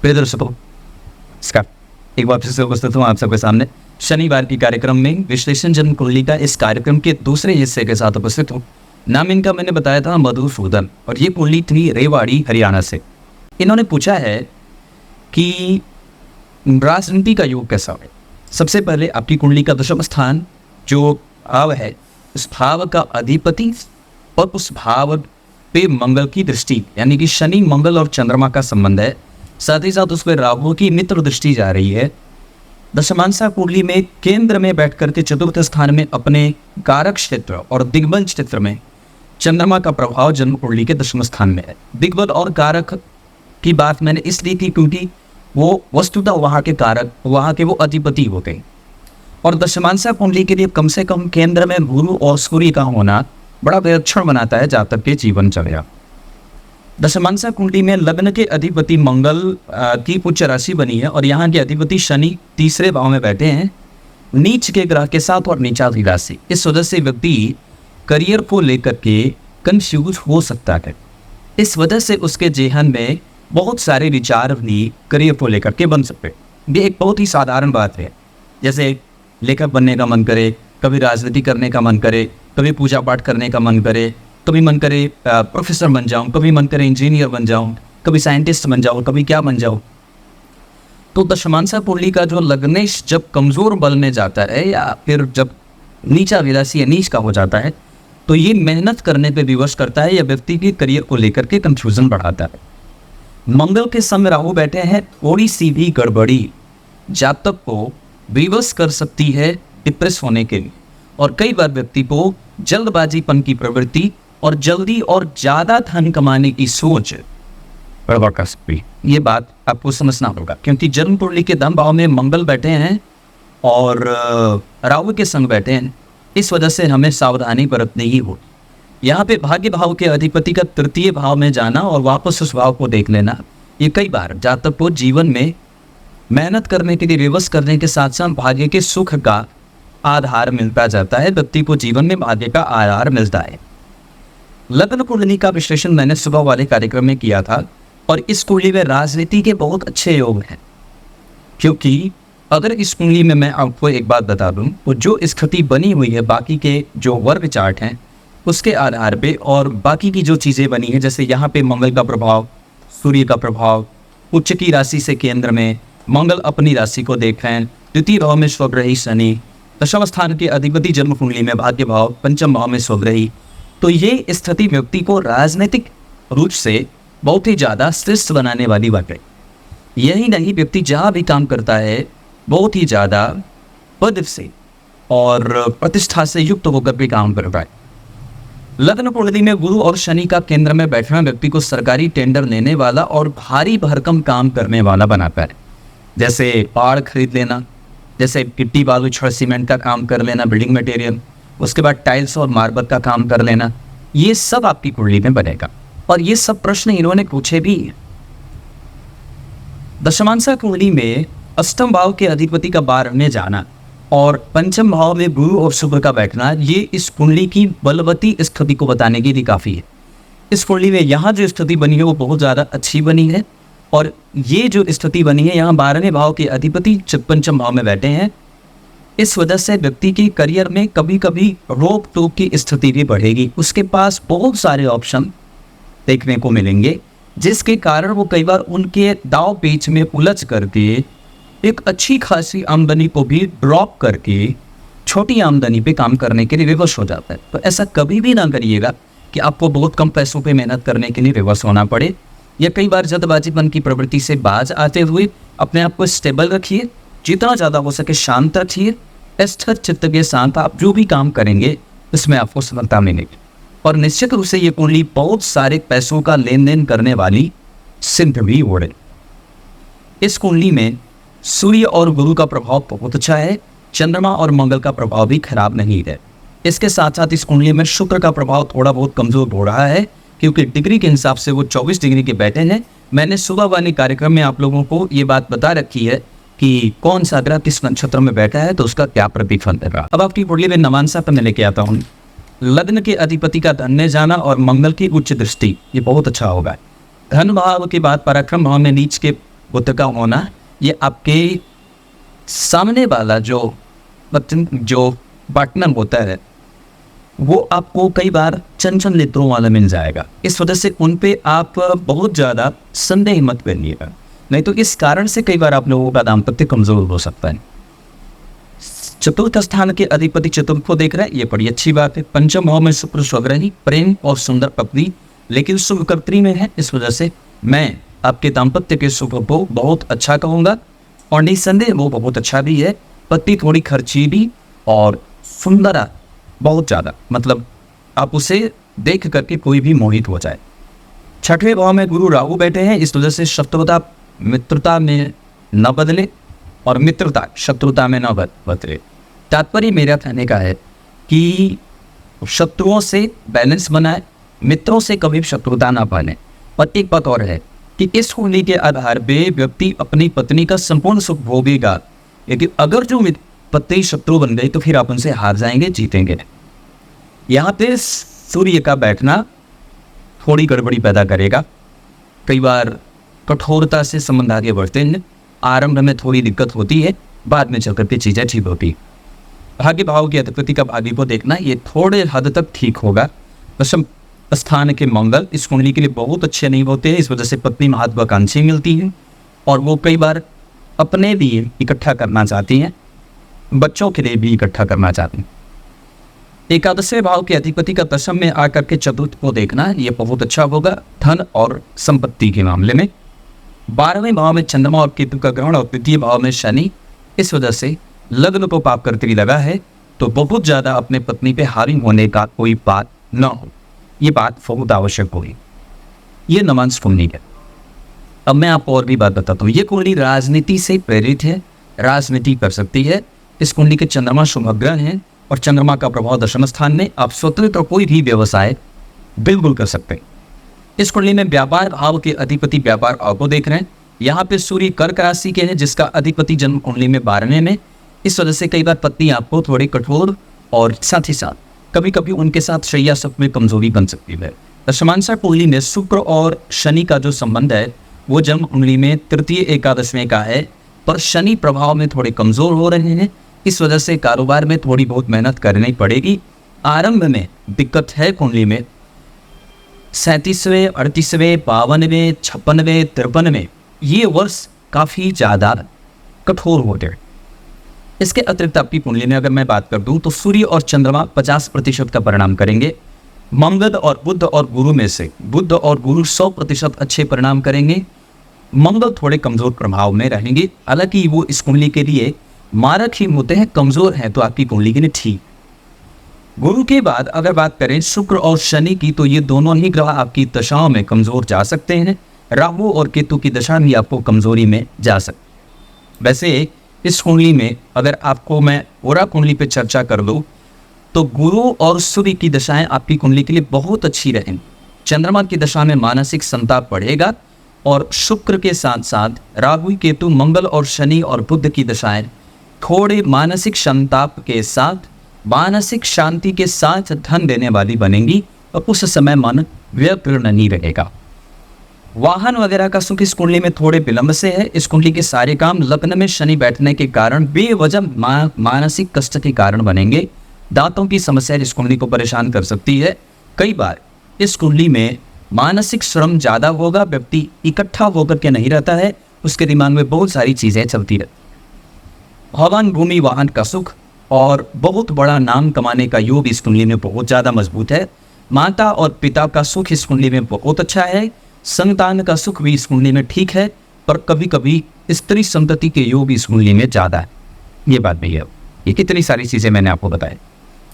प्रिय दर्शकों, नमस्कार। एक बार फिर से उपस्थित हूँ आप सबके सामने शनिवार की कार्यक्रम में विश्लेषण जन्म कुंडली का इस कार्यक्रम के दूसरे हिस्से के साथ उपस्थित हूँ। नाम इनका मैंने बताया था मधुसूदन, और ये कुंडली थी रेवाड़ी हरियाणा से। इन्होंने पूछा है कि राजनीति का योग कैसा है। सबसे पहले आपकी कुंडली का दशम स्थान जो भाव है, उस भाव का अधिपति और उस भाव पे मंगल की दृष्टि, यानी कि शनि मंगल और चंद्रमा का संबंध है। साथ ही साथ उस पर राहु की मित्र दृष्टि जा रही है। दशमांशा कुंडली में केंद्र में बैठ करके चतुर्थ स्थान में अपने कारक क्षेत्र और दिग्बल क्षेत्र में चंद्रमा का प्रभाव जन्म कुंडली के दशम स्थान में है। दिग्बल और कारक की बात मैंने इसलिए की क्योंकि वो वस्तुतः वहाँ के कारक, वहाँ के वो अधिपति होते हैं। और दशमांशा कुंडली के लिए कम से कम केंद्र में गुरु और सूर्य का होना बड़ा विलक्षण बनाता है जातक के जीवन चर्या। दशमांशा कुंडली में लग्न के अधिपति मंगल की उच्च राशि बनी है और यहाँ के अधिपति शनि तीसरे भाव में बैठे हैं नीच के ग्रह के साथ और नीचाधि राशि। इस वजह से व्यक्ति करियर को लेकर के कंफ्यूज हो सकता है। इस वजह से उसके जेहन में बहुत सारे विचार भी करियर को लेकर के बन सकते हैं। ये एक बहुत ही साधारण बात है। जैसे लेखक बनने का मन करे, कभी राजनीति करने का मन करे, कभी पूजा पाठ करने का मन करे, कभी मन करे प्रोफेसर बन जाऊं, कभी मन करे इंजीनियर बन जाऊं, कभी साइंटिस्ट बन जाऊं, कभी क्या बन जाऊं। तो दशमांशा कुंडली का जो लग्नेश जब कमजोर बल में जाता है या फिर जब नीचा विरासी या नीच का हो जाता है, तो ये मेहनत करने पे विवश करता है या व्यक्ति के करियर को लेकर के कंफ्यूजन बढ़ाता है। मंगल के समय राहु बैठे हैं, थोड़ी सी भी गड़बड़ी जातक को विवश कर सकती है डिप्रेस होने के लिए, और कई बार व्यक्ति को जल्दबाजीपन की प्रवृत्ति और जल्दी और ज्यादा धन कमाने की सोच गड़बड़ कर सकती है। ये बात आपको समझना होगा क्योंकि जन्म कुंडली के धन भाव में मंगल बैठे हैं और राहु के संग बैठे हैं। इस वजह से हमें सावधानी बरतनी ही हो। यहाँ पे भाग्य भाव के अधिपति का तृतीय भाव में जाना और वापस उस भाव को देख लेना, ये कई बार जातक को जीवन में मेहनत करने के लिए विवश करने के साथ साथ भाग्य के सुख का आधार मिलता जाता है। व्यक्ति को जीवन में भाग्य का आधार मिलता है। लग्न कुंडली का विश्लेषण मैंने सुबह वाले कार्यक्रम में किया था और इस कुंडली में राजनीति के बहुत अच्छे योग हैं। क्योंकि अगर इस कुंडली में मैं आपको एक बात बता दूं तो जो स्थिति बनी हुई है बाकी के जो वर्ग चार्ट हैं उसके आधार पे और बाकी की जो चीज़ें बनी हैं, जैसे यहाँ पे मंगल का प्रभाव, सूर्य का प्रभाव, उच्च की राशि से केंद्र में मंगल अपनी राशि को देख रहे हैं, द्वितीय भाव में स्वग्रही शनि, दशम स्थान के अधिपति जन्म कुंडली में भाग्य भाव, पंचम भाव में स्वग्रही। तो ये स्थिति व्यक्ति को राजनीतिक रूप से बहुत ही ज़्यादा श्रेष्ठ बनाने वाली बात है। यही नहीं, व्यक्ति जहाँ भी काम करता है बहुत ही ज़्यादा पद से और प्रतिष्ठा से युक्त होकर भी काम करता है। लग्न कुंडली में गुरु और शनि का केंद्र में बैठना व्यक्ति को सरकारी टेंडर लेने वाला और भारी भरकम काम करने वाला बनाता है। जैसे पहाड़ खरीद लेना, जैसे गिट्टी बालू छड़ सीमेंट का काम कर लेना, बिल्डिंग मटेरियल, उसके बाद टाइल्स और मार्बल का काम कर लेना, ये सब आपकी कुंडली में बनेगा। और ये सब प्रश्न इन्होंने पूछे भी। दशमांशा कुंडली में अष्टम भाव के अधिपति का 12 में जाना और पंचम भाव में गुरु और शुक्र का बैठना, ये इस कुंडली की बलवती स्थिति को बताने के लिए काफ़ी है। इस कुंडली में यहाँ जो स्थिति बनी है वो बहुत ज़्यादा अच्छी बनी है और ये जो स्थिति बनी है यहाँ 12वें भाव के अधिपति पंचम भाव में बैठे हैं। इस वजह से व्यक्ति के करियर में कभी कभी रोक टोक की स्थिति भी बढ़ेगी। उसके पास बहुत सारे ऑप्शन देखने को मिलेंगे जिसके कारण वो कई बार उनके दाव पेच में उलझ करके एक अच्छी खासी आमदनी को भी ड्रॉप करके छोटी आमदनी पे काम करने के लिए विवश हो जाता है। तो ऐसा कभी भी ना करिएगा कि आपको बहुत कम पैसों पे मेहनत करने के लिए विवश होना पड़े, या कई बार जल्दबाजीपन की प्रवृत्ति से बाज आते हुए अपने आप को स्टेबल रखिए, जितना ज़्यादा हो सके शांत रखिए। स्थिर चित्त के साथ आप जो भी काम करेंगे उसमें आपको सफलता मिलेगी। और निश्चित रूप से ये कुंडली बहुत सारे पैसों का लेन देन करने वाली सिद्ध भी हो रही। इस कुंडली में सूर्य और गुरु का प्रभाव बहुत अच्छा है, चंद्रमा और मंगल का प्रभाव भी खराब नहीं है। इसके साथ साथ इस कुंडली में शुक्र का प्रभाव थोड़ा बहुत कमजोर हो रहा है क्योंकि डिग्री के हिसाब से वो 24 डिग्री के बैठे हैं। मैंने सुबह वाले कार्यक्रम में आप लोगों को ये बात बता रखी है कि कौन सा ग्रह किस नक्षत्र में बैठा है तो उसका क्या प्रतिफल देगा। अब आपकी कुंडली में नवांशा पर मैं लेके आता हूँ। लग्न के अधिपति का धन में जाना और मंगल की उच्च दृष्टि, ये बहुत अच्छा होगा। धन भाव के बाद पराक्रम भाव में नीच के बुध का होना ये आपके सामने वाला जो पार्टनर होता है वो आपको कई बार चंचल नेत्रों वाला मिल जाएगा। इस वजह से उन पे आप बहुत ज़्यादा संदेह मत करिएगा, नहीं तो इस कारण से कई बार आप लोगों का दाम्पत्य कमजोर हो सकता है। चतुर्थ स्थान के अधिपति चतुर्थ को देख रहे हैं, ये बड़ी अच्छी बात है। पंचम भाव में शुक्र स्वग्रही, प्रेम और सुंदर पत्नी, लेकिन शुभ कर्त्री में है। इस वजह से मैं आपके दाम्पत्य के शुभ को बहुत अच्छा कहूँगा और निसंदेह वो बहुत अच्छा भी है। पत्नी थोड़ी खर्चीली और सुंदर बहुत ज़्यादा, मतलब आप उसे देख करके कोई भी मोहित हो जाए। छठवें भाव में गुरु राहु बैठे हैं, इस वजह से शत्रुता मित्रता में न बदले और मित्रता शत्रुता में न बदले। तात्पर्य मेरा कहने का है कि शत्रुओं से बैलेंस बनाए, मित्रों से कभी शत्रुता ना बने। और एक बात और है कि इस कुंडली के आधार पे व्यक्ति अपनी पत्नी का संपूर्ण सुख भोगेगा, लेकिन अगर जो पत्नी शत्रु बन गई तो फिर आप उनसे हार जाएंगे, जीतेंगे। यहाँ पे सूर्य का बैठना थोड़ी गड़बड़ी पैदा करेगा, कई बार कठोरता से संबंध आगे बढ़ते हैं, आरंभ में थोड़ी दिक्कत होती है, बाद में चलकर के चीज़ें ठीक होती। भाग्य भाव के अधिपति का भाग्य को देखना, ये थोड़े हद तक ठीक होगा। दशम स्थान के मंगल इस कुंडली के लिए बहुत अच्छे नहीं होते हैं, इस वजह से पत्नी महत्वाकांक्षी मिलती है और वो कई बार अपने लिए इकट्ठा करना चाहती हैं, बच्चों के लिए भी इकट्ठा करना चाहती हैं। एकादशवें भाव के अधिपति का दशम में आकर के चतुर्थ को देखना, ये बहुत अच्छा होगा धन और संपत्ति के मामले में। 12वें भाव में चंद्रमा और केतु का ग्रहण और द्वितीय भाव में शनि, इस वजह से लग्न को पाप करते लगा है तो बहुत ज़्यादा अपने पत्नी पे हावी होने का कोई बात न हो, ये बात बहुत आवश्यक होगी। ये नवांश कुंडली है। अब मैं आपको और भी बात बताता हूँ, ये कुंडली राजनीति से प्रेरित है, राजनीति कर सकती है। इस कुंडली के चंद्रमा शुभग्रह हैं और चंद्रमा का प्रभाव दशम स्थान में, आप स्वतंत्र कोई भी व्यवसाय बिल्कुल कर सकते हैं। इस कुंडली में व्यापार भाव के अधिपति व्यापार भाव को देख रहे हैं। यहाँ पे सूर्य कर्क राशि के हैं जिसका अधिपति जन्म कुंडली में 12वें में, इस वजह से कई बार पत्नी आपको थोड़ी कठोर और साथ ही साथ कभी कभी उनके साथ शैया सुख में कमजोरी बन सकती है। दशमांशा कुंडली में शुक्र और शनि का जो संबंध है वो जन्म कुंडली में तृतीय एकादशवें का है, पर शनि प्रभाव में थोड़े कमजोर हो रहे हैं, इस वजह से कारोबार में थोड़ी बहुत मेहनत करनी पड़ेगी। आरंभ में दिक्कत है कुंडली में, 37वें 38वें 52वें 56वें 53वें ये वर्ष काफ़ी ज़्यादा कठोर होते हैं। इसके अतिरिक्त आपकी कुंडली में अगर मैं बात कर दूं तो सूर्य और चंद्रमा 50% का परिणाम करेंगे। मंगल और बुध और गुरु में से बुध और गुरु 100% अच्छे परिणाम करेंगे। मंगल थोड़े कमजोर प्रभाव में रहेंगे, हालांकि वो इस कुंडली के लिए मारक ही होते हैं, कमजोर हैं तो आपकी कुंडली के लिए ठीक। गुरु के बाद अगर बात करें शुक्र और शनि की, तो ये दोनों ही ग्रह आपकी दशाओं में कमजोर जा सकते हैं। राहु और केतु की दशा भी आपको कमजोरी में जा सकती। वैसे इस कुंडली में अगर आपको मैं पूरा कुंडली पे चर्चा कर दूं तो गुरु और सूर्य की दशाएं आपकी कुंडली के लिए बहुत अच्छी रहेंगी। चंद्रमा की दशा में मानसिक संताप बढ़ेगा और शुक्र के साथ साथ राहु केतु मंगल और शनि और बुध की दशाएं थोड़े मानसिक संताप के साथ मानसिक शांति के साथ धन देने वाली बनेंगी और उस समय मन व्यग्र नहीं रहेगा। वाहन वगैरह का सुख इस कुंडली में थोड़े विलंब से है। इस कुंडली के सारे काम लग्न में शनि बैठने के कारण बेवजह मानसिक कष्ट के कारण बनेंगे। दांतों की समस्या इस कुंडली को परेशान कर सकती है। कई बार इस कुंडली में मानसिक श्रम ज़्यादा होगा, व्यक्ति इकट्ठा होकर के नहीं रहता है, उसके दिमाग में बहुत सारी चीज़ें चलती रहती। भवन भूमि वाहन का सुख और बहुत बड़ा नाम कमाने का योग इस कुंडली में बहुत ज़्यादा मजबूत है। माता और पिता का सुख इस कुंडली में बहुत अच्छा है। संतान का सुख भी इस कुंडली में ठीक है, पर कभी कभी स्त्री संतति के योग इस कुंडली में ज़्यादा है। ये बात भी है। ये कितनी सारी चीज़ें मैंने आपको बताई।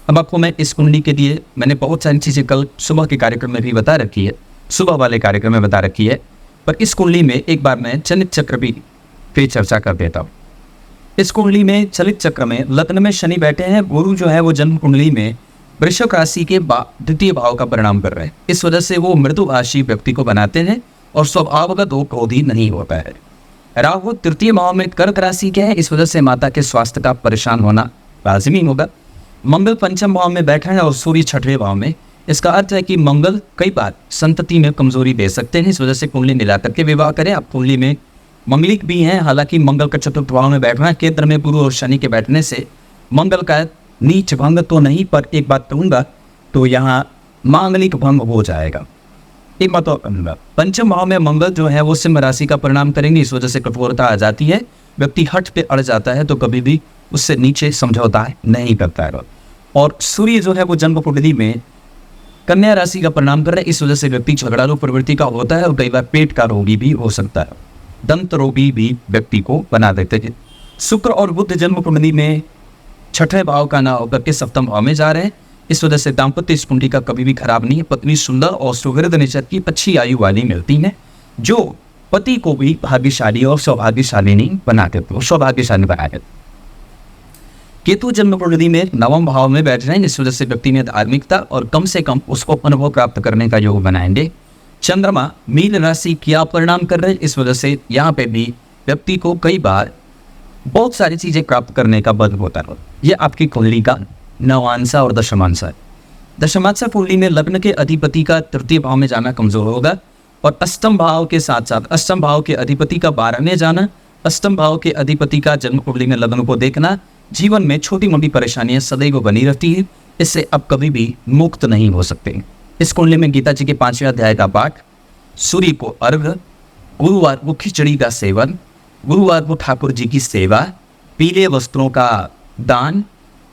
अब आपको मैं इस कुंडली के लिए मैंने बहुत सारी चीज़ें कल सुबह के कार्यक्रम में भी बता रखी है, सुबह वाले कार्यक्रम में बता रखी है, पर इस कुंडली में एक बार मैं चलित चक्र भी पे चर्चा कर देता हूँ। इस कुंडली में चलित चक्र में लग्न में शनि बैठे हैं। गुरु जो है वो जन्म कुंडली में वृश्चिक राशि के द्वितीय भाव का परिणाम कर रहे हैं। इस वजह से वो मृदुभाषी व्यक्ति को बनाते हैं और स्वभावगत दो क्रोधी नहीं होता है। राहु तृतीय भाव में कर्क राशि के हैं, इस वजह से माता के स्वास्थ्य का परेशान होना लाजमी होगा। मंगल पंचम भाव में बैठा है और सूर्य छठवें भाव में। इसका अर्थ है कि मंगल कई बार संतति में कमजोरी दे सकते हैं। इस वजह से कुंडली मिलाकर के विवाह करें। आप कुंडली में मंगलिक भी हैं, हालांकि मंगल का चतुर्थ भाव में बैठना, केंद्र में गुरु और शनि के बैठने से मंगल का नीच भंग तो नहीं, पर एक बात कहूँगा तो यहाँ मांगलिक भंग हो जाएगा। एक बात और कहूँगा, पंचम भाव में मंगल जो है वो सिंह राशि का परिणाम करेंगे, इस वजह से कठोरता आ जाती है, व्यक्ति हट पे अड़ जाता है तो कभी भी उससे नीचे समझौता नहीं करता है। और सूर्य जो है वो जन्म कुंडली में कन्या राशि का परिणाम कर रहे हैं, इस वजह से व्यक्ति झगड़ालू प्रवृत्ति का होता है और कई बार पेट का रोगी भी हो सकता है, दंत रोगी भी व्यक्ति को बना देते हैं। शुक्र और बुध जन्म कुंडली में छठे भाव का ना होकर के सप्तम भाव में जा रहे हैं, इस वजह से दाम्पत्य इस कुंडली का कभी भी खराब नहीं है। पत्नी सुंदर और सुहृद नेचर की अच्छी आयु वाली मिलती है, जो पति को भी भाग्यशाली और सौभाग्यशाली नहीं बना देते, सौभाग्यशाली बना देते। केतु जन्म कुंडली में नवम भाव में बैठ रहे हैं, इस वजह से व्यक्ति में धार्मिकता और कम से कम उसको अनुभव प्राप्त करने का योग बनाएंगे। चंद्रमा मीन राशि क्या परिणाम कर रहे हैं, इस वजह से यहाँ पे भी व्यक्ति को कई बार बहुत सारी चीजें प्राप्त करने का बल होता है। ये आपकी कुंडली का नवांशा और दशमांशा है। दशमांशा कुंडली में लग्न के अधिपति का तृतीय भाव में जाना कमजोर होगा, और अष्टम भाव के साथ साथ अष्टम भाव के अधिपति का 12 में जाना, अष्टम भाव के अधिपति का जन्म कुंडली में लग्न को देखना, जीवन में छोटी मोटी परेशानियां सदैव बनी रहती है, इससे अब कभी भी मुक्त नहीं हो सकते। इस कुंडली में गीता जी के 5वें अध्याय का पाठ, सूर्य को अर्घ, गुरुवार को खिचड़ी का सेवन, गुरुवार को ठाकुर जी की सेवा, पीले वस्त्रों का दान,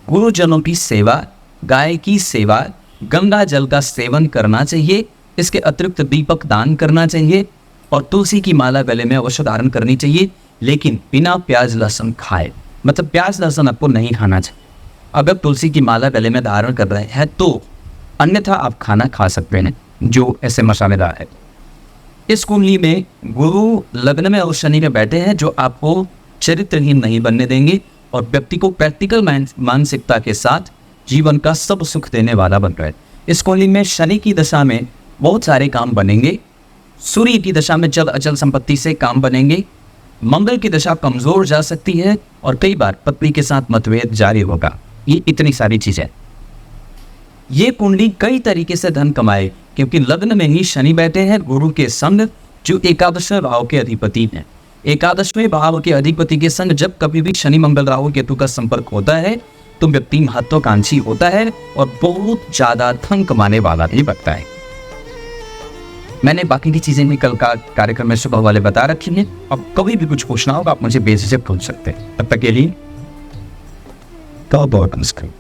गुरुजनों की सेवा, गाय की सेवा, गंगा जल का सेवन करना चाहिए। इसके अतिरिक्त दीपक दान करना चाहिए और तुलसी की माला गले में अवश्य धारण करनी चाहिए, लेकिन बिना प्याज लहसुन खाए, मतलब प्याज लहसुन आपको नहीं खाना चाहिए। अगर तुलसी की माला गले में धारण कर रहे हैं तो, अन्यथा आप खाना खा सकते हैं जो ऐसे मसालेदार है। इस कुंडली में गुरु लग्न में और शनि में बैठे हैं, जो आपको चरित्रहीन नहीं बनने देंगे और व्यक्ति को प्रैक्टिकल मानसिकता के साथ जीवन का सब सुख देने वाला बन रहा है। इस कुंडली में शनि की दशा में बहुत सारे काम बनेंगे, सूर्य की दशा में चल अचल संपत्ति से काम बनेंगे, मंगल की दशा कमजोर जा सकती है और कई बार पत्नी के साथ मतभेद जारी होगा। ये इतनी सारी चीजें, ये कुंडली कई तरीके से धन कमाए, क्योंकि लग्न में ही शनि बैठे हैं गुरु के संग, जो एकादशवें भाव के अधिपति हैं। एकादशवें भाव के अधिपति के संग जब कभी भी शनि मंगल राहु केतु का संपर्क होता है तो व्यक्ति महत्वाकांक्षी होता है और बहुत ज्यादा धन कमाने वाला भी बनता है। मैंने बाकी की चीजें भी कल का कार्यक्रम में सुबह वाले बता रखी हैं। अब कभी भी कुछ पूछना होगा आप मुझे बेझिझक पूछ सकते हैं। तब तक के लिए बहुत नमस्कार।